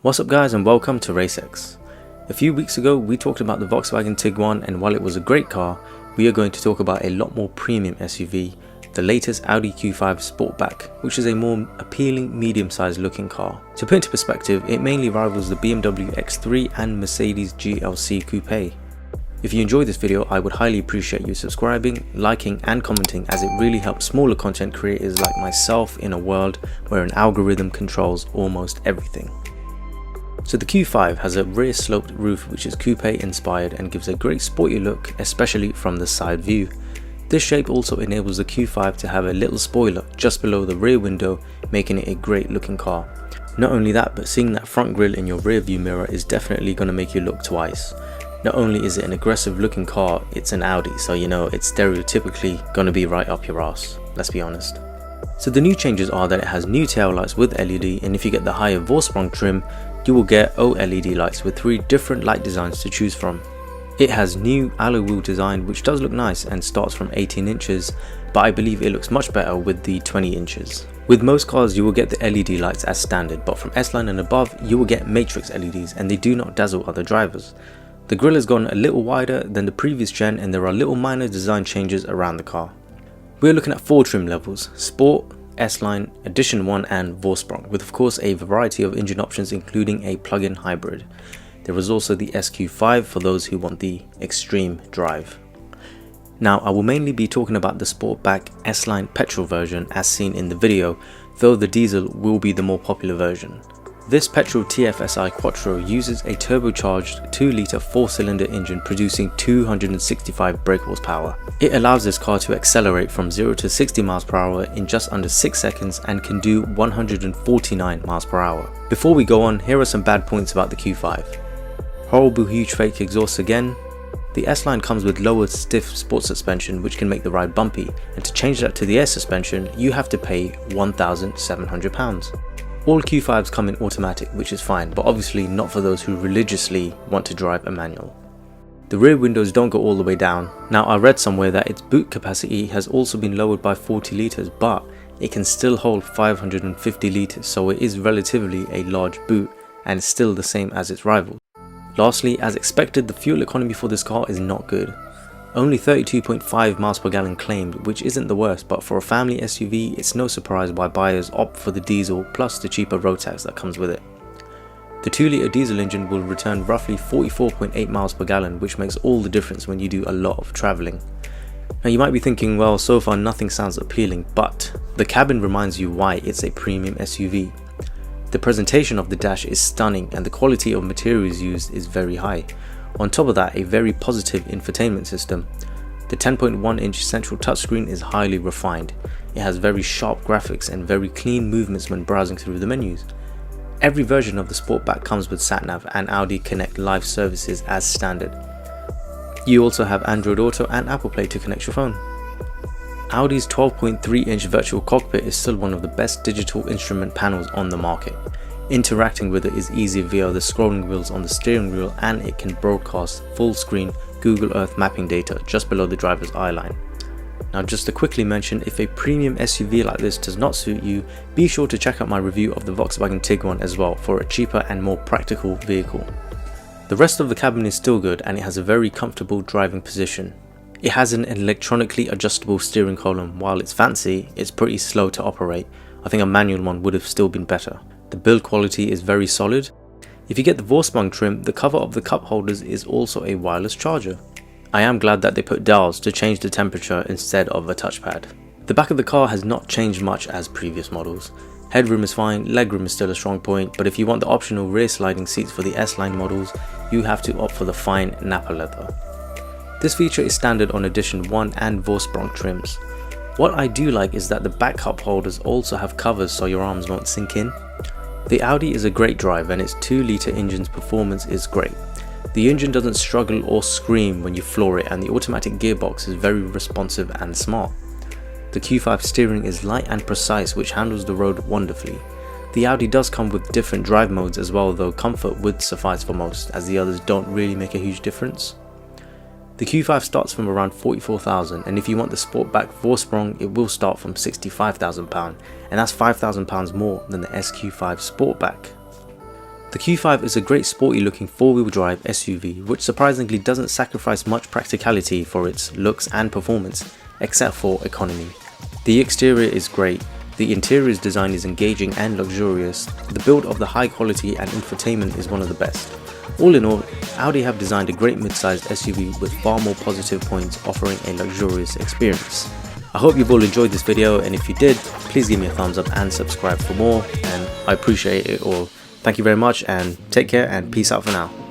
What's up guys, and welcome to RaceX. A few weeks ago we talked about the Volkswagen Tiguan, and while it was a great car, we are going to talk about a lot more premium SUV, the latest Audi Q5 Sportback, which is a more appealing medium-sized looking car. To put into perspective, it mainly rivals the BMW X3 and Mercedes GLC Coupe. If you enjoyed this video, I would highly appreciate you subscribing, liking and commenting, as it really helps smaller content creators like myself in a world where an algorithm controls almost everything. So the Q5 has a rear sloped roof which is coupe inspired and gives a great sporty look, especially from the side view. This shape also enables the Q5 to have a little spoiler just below the rear window, making it a great looking car. Not only that, but seeing that front grille in your rear view mirror is definitely going to make you look twice. Not only is it an aggressive looking car, it's an Audi, so you know it's stereotypically going to be right up your ass, let's be honest. So the new changes are that it has new taillights with LED, and if you get the higher Vorsprung trim, you will get OLED lights with 3 different light designs to choose from. It has new alloy wheel design which does look nice and starts from 18 inches, but I believe it looks much better with the 20 inches. With most cars you will get the LED lights as standard, but from S-Line and above you will get matrix LEDs, and they do not dazzle other drivers. The grille has gone a little wider than the previous gen, and there are little minor design changes around the car. We are looking at 4 trim levels: Sport, S-Line, Edition 1 and Vorsprung, with of course a variety of engine options including a plug-in hybrid. There is also the SQ5 for those who want the extreme drive. Now I will mainly be talking about the Sportback S-Line petrol version as seen in the video, though the diesel will be the more popular version. This petrol TFSI Quattro uses a turbocharged 2-litre 4-cylinder engine producing 265 brake horsepower. It allows this car to accelerate from 0 to 60 miles per hour in just under 6 seconds and can do 149 miles per hour. Before we go on, here are some bad points about the Q5. Horrible huge fake exhausts again. The S-Line comes with lowered stiff sport suspension which can make the ride bumpy, and to change that to the air suspension you have to pay £1,700. All Q5s come in automatic, which is fine, but obviously not for those who religiously want to drive a manual. The rear windows don't go all the way down. Now I read somewhere that its boot capacity has also been lowered by 40 litres, but it can still hold 550 litres, so it is relatively a large boot and is still the same as its rivals. Lastly, as expected, the fuel economy for this car is not good. Only 32.5 miles per gallon claimed, which isn't the worst, but for a family SUV it's no surprise why buyers opt for the diesel plus the cheaper road tax that comes with it. The 2-litre diesel engine will return roughly 44.8 miles per gallon, which makes all the difference when you do a lot of travelling. Now you might be thinking, well, so far nothing sounds appealing, but the cabin reminds you why it's a premium SUV. The presentation of the dash is stunning and the quality of materials used is very high. On top of that, a very positive infotainment system. The 10.1-inch central touchscreen is highly refined. It has very sharp graphics and very clean movements when browsing through the menus. Every version of the Sportback comes with SatNav and Audi Connect Live services as standard. You also have Android Auto and Apple Play to connect your phone. Audi's 12.3-inch virtual cockpit is still one of the best digital instrument panels on the market. Interacting with it is easy via the scrolling wheels on the steering wheel, and it can broadcast full screen Google Earth mapping data just below the driver's eye line. Now just to quickly mention, if a premium SUV like this does not suit you, be sure to check out my review of the Volkswagen Tiguan as well for a cheaper and more practical vehicle. The rest of the cabin is still good and it has a very comfortable driving position. It has an electronically adjustable steering column. While it's fancy, it's pretty slow to operate. I think a manual one would have still been better. The build quality is very solid. If you get the Vorsprung trim, the cover of the cup holders is also a wireless charger. I am glad that they put dials to change the temperature instead of a touchpad. The back of the car has not changed much as previous models. Headroom is fine, legroom is still a strong point, but if you want the optional rear sliding seats for the S-Line models, you have to opt for the fine Napa leather. This feature is standard on Edition 1 and Vorsprung trims. What I do like is that the back cup holders also have covers so your arms won't sink in. The Audi is a great drive and its 2-litre engine's performance is great. The engine doesn't struggle or scream when you floor it, and the automatic gearbox is very responsive and smart. The Q5 steering is light and precise, which handles the road wonderfully. The Audi does come with different drive modes as well, though comfort would suffice for most, as the others don't really make a huge difference. The Q5 starts from around £44,000, and if you want the Sportback Vorsprung, it will start from £65,000, and that's £5,000 more than the SQ5 Sportback. The Q5 is a great sporty looking 4-wheel drive SUV which surprisingly doesn't sacrifice much practicality for its looks and performance, except for economy. The exterior is great, the interior's design is engaging and luxurious, the build of the high quality and infotainment is one of the best. All in all, Audi have designed a great mid-sized SUV with far more positive points, offering a luxurious experience. I hope you've all enjoyed this video, and if you did, please give me a thumbs up and subscribe for more, and I appreciate it all. Thank you very much, and take care and peace out for now.